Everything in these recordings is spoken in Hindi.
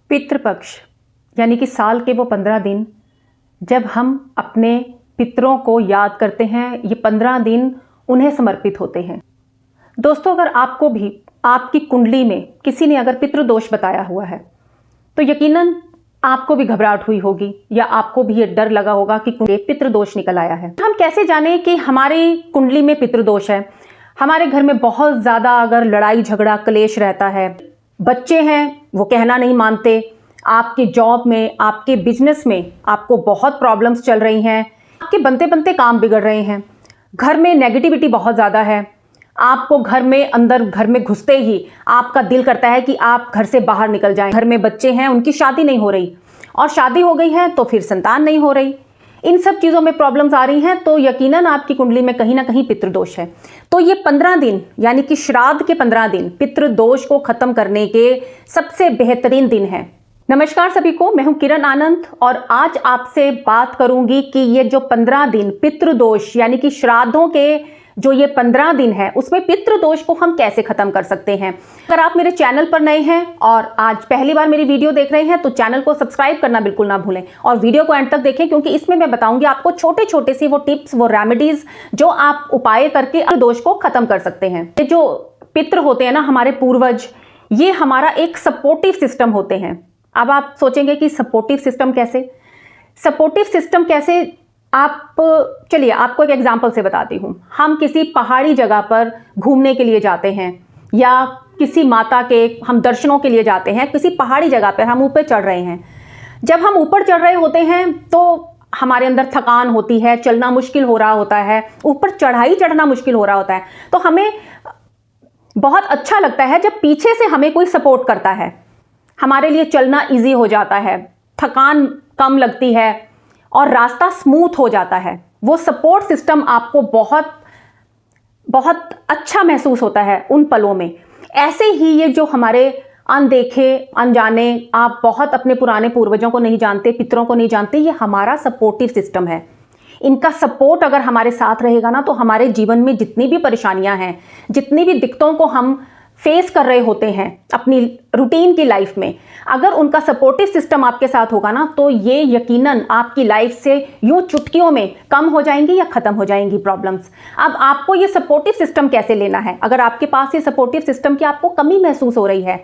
पितृपक्ष यानी कि साल के वो 15 दिन जब हम अपने पितरों को याद करते हैं, ये 15 दिन उन्हें समर्पित होते हैं। दोस्तों, अगर आपको भी आपकी कुंडली में किसी ने अगर पितृदोष बताया हुआ है तो यकीनन आपको भी घबराहट हुई होगी या आपको भी ये डर लगा होगा कि पितृदोष निकल आया है। हम कैसे जाने कि हमारी कुंडली में पितृदोष है? हमारे घर में बहुत ज़्यादा अगर लड़ाई झगड़ा क्लेश रहता है, बच्चे हैं वो कहना नहीं मानते, आपके जॉब में, आपके बिजनेस में आपको बहुत प्रॉब्लम्स चल रही हैं, आपके बनते बनते काम बिगड़ रहे हैं, घर में नेगेटिविटी बहुत ज़्यादा है, आपको घर में घुसते ही आपका दिल करता है कि आप घर से बाहर निकल जाएं। घर में बच्चे हैं, उनकी शादी नहीं हो रही, और शादी हो गई है तो फिर संतान नहीं हो रही, इन सब चीज़ों में प्रॉब्लम्स आ रही हैं, तो यकीनन आपकी कुंडली में कहीं ना कहीं पितृदोष है। तो ये 15 दिन यानी कि श्राद्ध के 15 दिन पितृदोष को खत्म करने के सबसे बेहतरीन दिन है। नमस्कार सभी को, मैं हूं किरण आनंद और आज आपसे बात करूंगी कि ये जो 15 दिन पितृदोष यानी कि श्राद्धों के जो ये 15 दिन है उसमें पितृदोष को हम कैसे खत्म कर सकते हैं। अगर आप मेरे चैनल पर नए हैं और आज पहली बार मेरी वीडियो देख रहे हैं तो चैनल को सब्सक्राइब करना बिल्कुल ना भूलें और वीडियो को एंड तक देखें, क्योंकि इसमें मैं बताऊंगी आपको छोटे छोटे सी वो टिप्स, वो रेमेडीज जो आप उपाय करके दोष को खत्म कर सकते हैं। ये जो पितृ होते हैं ना, हमारे पूर्वज, ये हमारा एक सपोर्टिव सिस्टम होते हैं। अब आप सोचेंगे कि सपोर्टिव सिस्टम कैसे? सपोर्टिव सिस्टम कैसे? आप चलिए आपको एक एग्जांपल से बताती हूँ। हम किसी पहाड़ी जगह पर घूमने के लिए जाते हैं या किसी माता के हम दर्शनों के लिए जाते हैं, किसी पहाड़ी जगह पर हम ऊपर चढ़ रहे हैं। जब हम ऊपर चढ़ रहे होते हैं तो हमारे अंदर थकान होती है, चलना मुश्किल हो रहा होता है, ऊपर चढ़ाई चढ़ना मुश्किल हो रहा होता है, तो हमें बहुत अच्छा लगता है जब पीछे से हमें कोई सपोर्ट करता है। हमारे लिए चलना ईजी हो जाता है, थकान कम लगती है और रास्ता स्मूथ हो जाता है। वो सपोर्ट सिस्टम आपको बहुत बहुत अच्छा महसूस होता है उन पलों में। ऐसे ही ये जो हमारे अनदेखे, अनजाने, आप बहुत अपने पुराने पूर्वजों को नहीं जानते, पितरों को नहीं जानते, ये हमारा सपोर्टिव सिस्टम है। इनका सपोर्ट अगर हमारे साथ रहेगा ना तो हमारे जीवन में जितनी भी परेशानियां हैं, जितनी भी दिक्कतों को हम फेस कर रहे होते हैं अपनी रूटीन की लाइफ में, अगर उनका सपोर्टिव सिस्टम आपके साथ होगा ना तो ये यकीनन आपकी लाइफ से यूं चुटकियों में कम हो जाएंगी या खत्म हो जाएंगी प्रॉब्लम्स। अब आपको ये सपोर्टिव सिस्टम कैसे लेना है? अगर आपके पास ये सपोर्टिव सिस्टम की आपको कमी महसूस हो रही है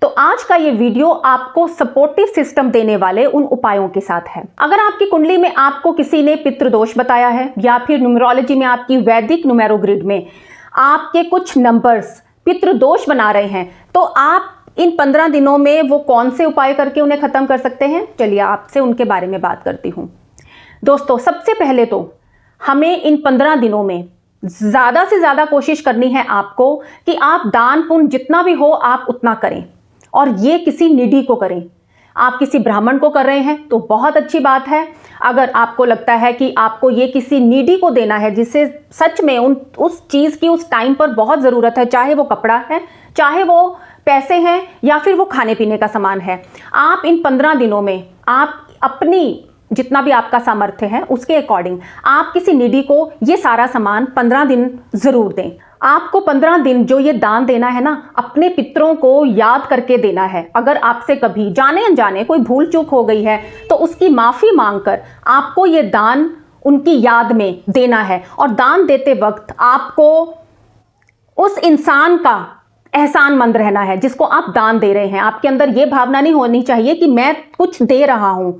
तो आज का ये वीडियो आपको सपोर्टिव सिस्टम देने वाले उन उपायों के साथ है। अगर आपकी कुंडली में आपको किसी ने पितृदोष बताया है या फिर न्यूमरोलॉजी में, आपकी वैदिक न्यूमेरो ग्रिड में आपके कुछ नंबर्स पितृदोष बना रहे हैं, तो आप इन 15 दिनों में वो कौन से उपाय करके उन्हें खत्म कर सकते हैं? चलिए आपसे उनके बारे में बात करती हूँ। दोस्तों, सबसे पहले तो हमें इन 15 दिनों में ज़्यादा से ज़्यादा कोशिश करनी है आपको कि आप दान पुण्य जितना भी हो आप उतना करें, और ये किसी निडी को करें। आप किसी ब्राह्मण को कर रहे हैं तो बहुत अच्छी बात है। अगर आपको लगता है कि आपको ये किसी नीडी को देना है जिसे सच में उस चीज़ की उस टाइम पर बहुत ज़रूरत है, चाहे वो कपड़ा है, चाहे वो पैसे हैं या फिर वो खाने पीने का सामान है, आप इन 15 दिनों में आप अपनी जितना भी आपका सामर्थ्य है उसके अकॉर्डिंग आप किसी निडी को ये सारा सामान 15 दिन ज़रूर दें। आपको 15 दिन जो ये दान देना है ना, अपने पितरों को याद करके देना है। अगर आपसे कभी जाने अनजाने कोई भूल चूक हो गई है तो उसकी माफ़ी मांगकर आपको ये दान उनकी याद में देना है, और दान देते वक्त आपको उस इंसान का एहसानमंद रहना है जिसको आप दान दे रहे हैं। आपके अंदर ये भावना नहीं होनी चाहिए कि मैं कुछ दे रहा हूं।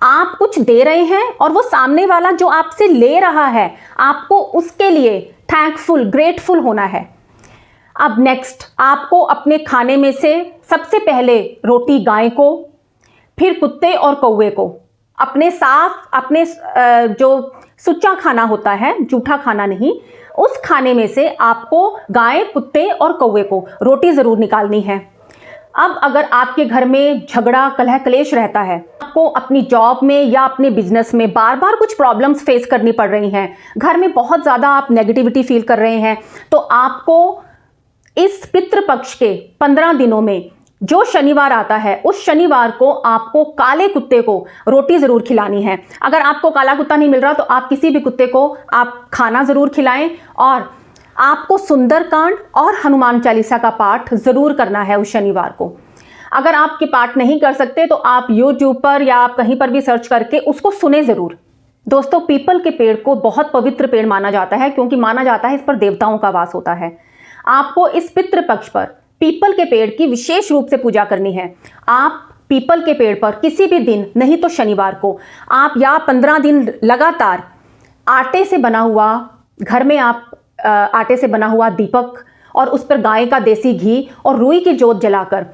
आप कुछ दे रहे हैं और वो सामने वाला जो आपसे ले रहा है, आपको उसके लिए थैंकफुल, ग्रेटफुल होना है। अब नेक्स्ट, आपको अपने खाने में से सबसे पहले रोटी गाय को, फिर कुत्ते और कौवे को, अपने जो सुच्चा खाना होता है, जूठा खाना नहीं, उस खाने में से आपको गाय, कुत्ते और कौवे को रोटी ज़रूर निकालनी है। अब अगर आपके घर में झगड़ा, कलह, क्लेश रहता है, आपको अपनी जॉब में या अपने बिजनेस में बार बार कुछ प्रॉब्लम्स फेस करनी पड़ रही हैं, घर में बहुत ज़्यादा आप नेगेटिविटी फील कर रहे हैं, तो आपको इस पितृपक्ष के 15 दिनों में जो शनिवार आता है उस शनिवार को आपको काले कुत्ते को रोटी ज़रूर खिलानी है। अगर आपको काला कुत्ता नहीं मिल रहा तो आप किसी भी कुत्ते को आप खाना ज़रूर खिलाएं, और आपको सुंदरकांड और हनुमान चालीसा का पाठ ज़रूर करना है उस शनिवार को। अगर आप पाठ नहीं कर सकते तो आप YouTube पर या आप कहीं पर भी सर्च करके उसको सुने जरूर। दोस्तों, पीपल के पेड़ को बहुत पवित्र पेड़ माना जाता है, क्योंकि माना जाता है इस पर देवताओं का वास होता है। आपको इस पितृपक्ष पर पीपल के पेड़ की विशेष रूप से पूजा करनी है। आप पीपल के पेड़ पर किसी भी दिन, नहीं तो शनिवार को, आप या 15 दिन लगातार आटे से बना हुआ, घर में आप आटे से बना हुआ दीपक और उस पर गाय का देसी घी और रुई की जोत जलाकर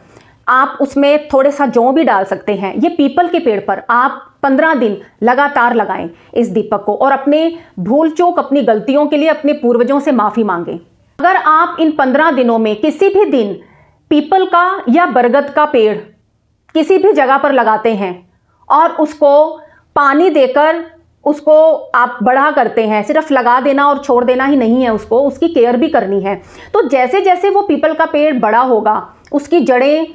आप उसमें थोड़े सा जौ भी डाल सकते हैं। ये पीपल के पेड़ पर आप 15 दिन लगातार लगाएं इस दीपक को, और अपने भूल चूक, अपनी गलतियों के लिए अपने पूर्वजों से माफी मांगें। अगर आप इन 15 दिनों में किसी भी दिन पीपल का या बरगद का पेड़ किसी भी जगह पर लगाते हैं और उसको पानी देकर उसको आप बड़ा करते हैं, सिर्फ लगा देना और छोड़ देना ही नहीं है, उसको उसकी केयर भी करनी है, तो जैसे जैसे वो पीपल का पेड़ बड़ा होगा, उसकी जड़ें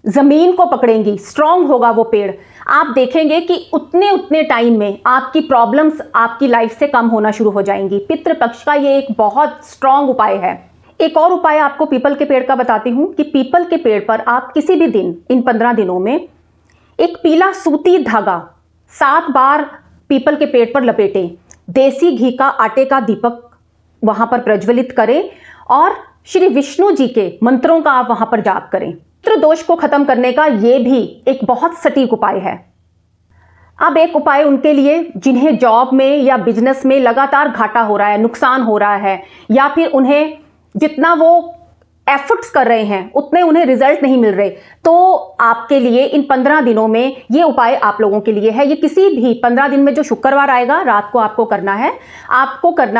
जमीन को पकड़ेंगी, स्ट्रांग होगा वो पेड़, आप देखेंगे कि उतने उतने टाइम में आपकी प्रॉब्लम्स आपकी लाइफ से कम होना शुरू हो जाएंगी। पितृपक्ष का ये एक बहुत स्ट्रांग उपाय है। एक और उपाय आपको पीपल के पेड़ का बताती हूँ कि पीपल के पेड़ पर आप किसी भी दिन इन 15 दिनों में एक पीला सूती धागा 7 बार पीपल के पेड़ पर लपेटें, देसी घी का आटे का दीपक वहां पर प्रज्वलित करें और श्री विष्णु जी के मंत्रों का आप वहां पर जाप करें। पितृ दोष को खत्म करने का यह भी एक बहुत सटीक उपाय है। अब एक उपाय उनके लिए जिन्हें जॉब में या बिजनेस में लगातार घाटा हो रहा है, नुकसान हो रहा है, या फिर उन्हें जितना वो एफर्ट्स कर रहे हैं उतने उन्हें रिजल्ट नहीं मिल रहे, तो आपके लिए इन 15 दिनों में ये उपाय आप लोगों के लिए है। ये किसी भी 15 दिन में जो शुक्रवार आएगा, रात को आपको करना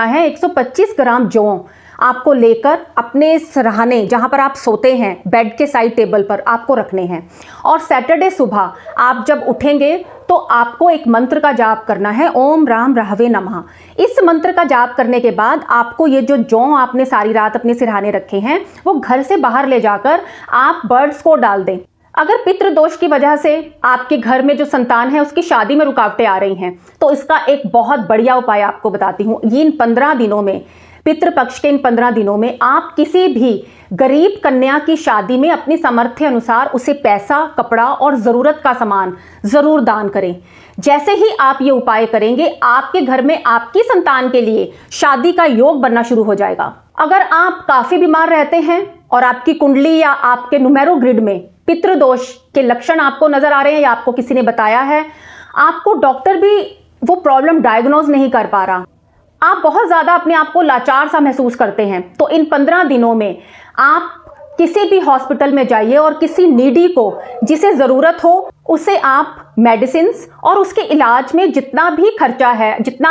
है 125 ग्राम जौ आपको लेकर अपने सिरहाने जहां पर आप सोते हैं, बेड के साइड टेबल पर आपको रखने हैं, और सैटरडे सुबह आप जब उठेंगे तो आपको एक मंत्र का जाप करना है, ओम राम राहवे नमः। इस मंत्र का जाप करने के बाद आपको ये जो जौ आपने सारी रात अपने सिरहाने रखे हैं वो घर से बाहर ले जाकर आप बर्ड्स को डाल दें। अगर पितृदोष की वजह से आपके घर में जो संतान है उसकी शादी में रुकावटें आ रही हैं, तो इसका एक बहुत बढ़िया उपाय आपको बताती हूँ। ये इन 15 दिनों में, पितृपक्ष के इन 15 दिनों में आप किसी भी गरीब कन्या की शादी में अपनी सामर्थ्य अनुसार उसे पैसा, कपड़ा और जरूरत का सामान जरूर दान करें। जैसे ही आप ये उपाय करेंगे, आपके घर में आपकी संतान के लिए शादी का योग बनना शुरू हो जाएगा। अगर आप काफी बीमार रहते हैं और आपकी कुंडली या आपके नुमेरो ग्रिड में पितृदोष के लक्षण आपको नजर आ रहे हैं या आपको किसी ने बताया है, आपको डॉक्टर भी वो प्रॉब्लम डायग्नोज नहीं कर पा रहा, आप बहुत ज्यादा अपने आप को लाचार सा महसूस करते हैं, तो इन 15 दिनों में आप किसी भी हॉस्पिटल में जाइए और किसी नीडी को, जिसे जरूरत हो, उसे आप मेडिसिन और उसके इलाज में जितना भी खर्चा है, जितना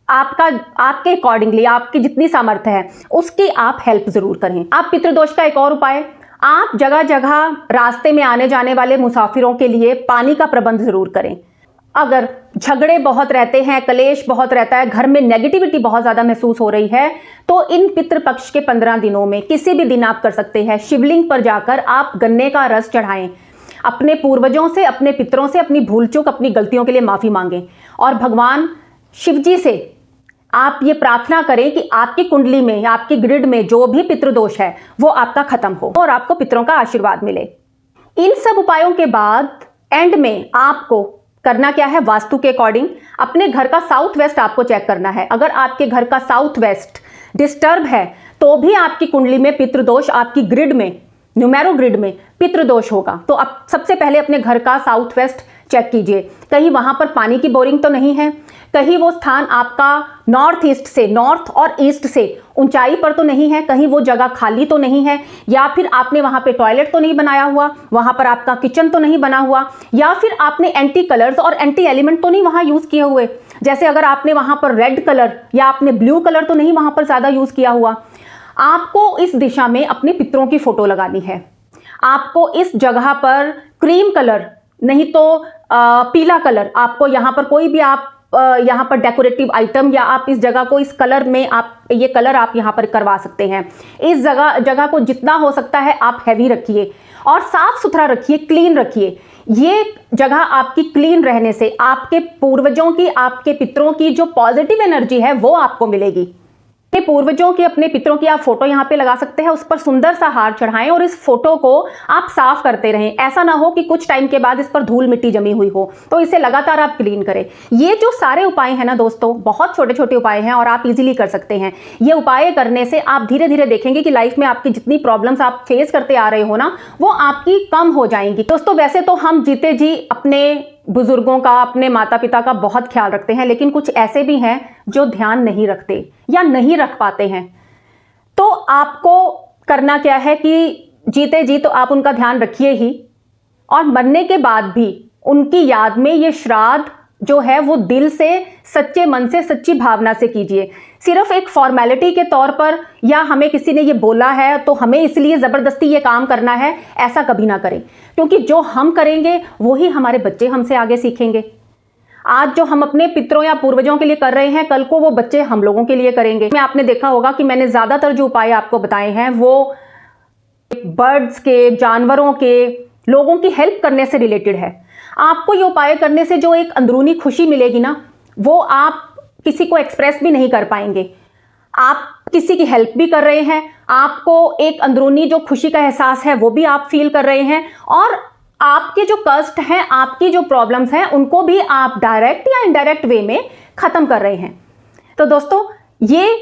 आपके अकॉर्डिंगली आपकी जितनी सामर्थ्य है उसकी आप हेल्प जरूर करें। आप पितृदोष का एक और उपाय, आप जगह जगह रास्ते में आने जाने वाले मुसाफिरों के लिए पानी का प्रबंध जरूर करें। अगर झगड़े बहुत रहते हैं, कलेश बहुत रहता है, घर में नेगेटिविटी बहुत ज्यादा महसूस हो रही है, तो इन पितृपक्ष के 15 दिनों में किसी भी दिन आप कर सकते हैं, शिवलिंग पर जाकर आप गन्ने का रस चढ़ाएं, अपने पूर्वजों से, अपने पितरों से अपनी भूल चूक, अपनी गलतियों के लिए माफी मांगें और भगवान शिवजी से आप ये प्रार्थना करें कि आपकी कुंडली में या आपकी ग्रिड में जो भी पितृदोष है वो आपका खत्म हो और आपको पितरों का आशीर्वाद मिले। इन सब उपायों के बाद एंड में आपको करना क्या है, वास्तु के अकॉर्डिंग अपने घर का साउथ वेस्ट आपको चेक करना है। अगर आपके घर का साउथ वेस्ट डिस्टर्ब है तो भी आपकी कुंडली में पितृदोष, आपकी ग्रिड में, न्यूमेरो ग्रिड में पितृदोष होगा। तो आप सबसे पहले अपने घर का साउथ वेस्ट चेक कीजिए, कहीं वहां पर पानी की बोरिंग तो नहीं है, कहीं वो स्थान आपका नॉर्थ ईस्ट से, नॉर्थ और ईस्ट से ऊंचाई पर तो नहीं है, कहीं वो जगह खाली तो नहीं है, या फिर आपने वहां पे टॉयलेट तो नहीं बनाया हुआ, वहां पर आपका किचन तो नहीं बना हुआ, या फिर आपने एंटी कलर्स और एंटी एलिमेंट तो नहीं वहां यूज किए हुए, जैसे अगर आपने वहां पर रेड कलर या आपने ब्लू कलर तो नहीं वहां पर ज्यादा यूज किया हुआ। आपको इस दिशा में अपने पितरों की फोटो लगानी है। आपको इस जगह पर क्रीम कलर नहीं तो पीला कलर, आपको यहाँ पर कोई भी आप यहाँ पर डेकोरेटिव आइटम या आप इस जगह को इस कलर में आप ये कलर आप यहाँ पर करवा सकते हैं। इस जगह को जितना हो सकता है आप हैवी रखिए और साफ सुथरा रखिए, क्लीन रखिए। ये जगह आपकी क्लीन रहने से आपके पूर्वजों की, आपके पितरों की जो पॉजिटिव एनर्जी है वो आपको मिलेगी। अपने पूर्वजों की, अपने पितरों की आप फोटो यहाँ पे लगा सकते हैं, उस पर सुंदर सा हार चढ़ाएं और इस फोटो को आप साफ करते रहें। ऐसा ना हो कि कुछ टाइम के बाद इस पर धूल मिट्टी जमी हुई हो, तो इसे लगातार आप क्लीन करें। ये जो सारे उपाय हैं ना दोस्तों, बहुत छोटे छोटे उपाय हैं और आप इजीली कर सकते हैं। ये उपाय करने से आप धीरे धीरे देखेंगे कि लाइफ में आपकी जितनी प्रॉब्लम्स आप फेस करते आ रहे हो ना, वो आपकी कम हो जाएंगी। दोस्तों वैसे तो हम जीते जी अपने बुजुर्गों का, अपने माता पिता का बहुत ख्याल रखते हैं, लेकिन कुछ ऐसे भी हैं जो ध्यान नहीं रखते या नहीं रख पाते हैं। तो आपको करना क्या है कि जीते जी तो आप उनका ध्यान रखिए ही, और मरने के बाद भी उनकी याद में ये श्राद्ध जो है वो दिल से, सच्चे मन से, सच्ची भावना से कीजिए। सिर्फ एक फॉर्मेलिटी के तौर पर या हमें किसी ने ये बोला है तो हमें इसलिए ज़बरदस्ती ये काम करना है, ऐसा कभी ना करें, क्योंकि जो हम करेंगे वही हमारे बच्चे हमसे आगे सीखेंगे। आज जो हम अपने पितरों या पूर्वजों के लिए कर रहे हैं, कल को वो बच्चे हम लोगों के लिए करेंगे। में आपने देखा होगा कि मैंने ज़्यादातर जो उपाय आपको बताए हैं वो बर्ड्स के, जानवरों के, लोगों की हेल्प करने से रिलेटेड है। आपको ये उपाय करने से जो एक अंदरूनी खुशी मिलेगी ना, वो आप किसी को एक्सप्रेस भी नहीं कर पाएंगे। आप किसी की हेल्प भी कर रहे हैं, आपको एक अंदरूनी जो खुशी का एहसास है वो भी आप फील कर रहे हैं, और आपके जो कष्ट हैं, आपकी जो प्रॉब्लम्स हैं, उनको भी आप डायरेक्ट या इनडायरेक्ट वे में खत्म कर रहे हैं। तो दोस्तों ये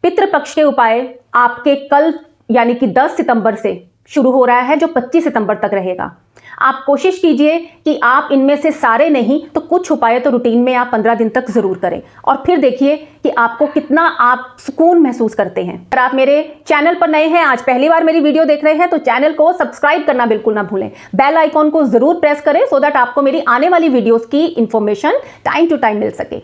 पितृपक्ष के उपाय आपके कल यानी कि 10 सितंबर से शुरू हो रहा है, जो 25 सितंबर तक रहेगा। आप कोशिश कीजिए कि आप इनमें से सारे नहीं तो कुछ उपाय तो रूटीन में आप 15 दिन तक जरूर करें, और फिर देखिए कि आपको कितना आप सुकून महसूस करते हैं। अगर आप मेरे चैनल पर नए हैं, आज पहली बार मेरी वीडियो देख रहे हैं, तो चैनल को सब्सक्राइब करना बिल्कुल ना भूलें। बेल आइकॉन को जरूर प्रेस करें सो दैट आपको मेरी आने वाली वीडियोस की इंफॉर्मेशन टाइम टू टाइम मिल सके।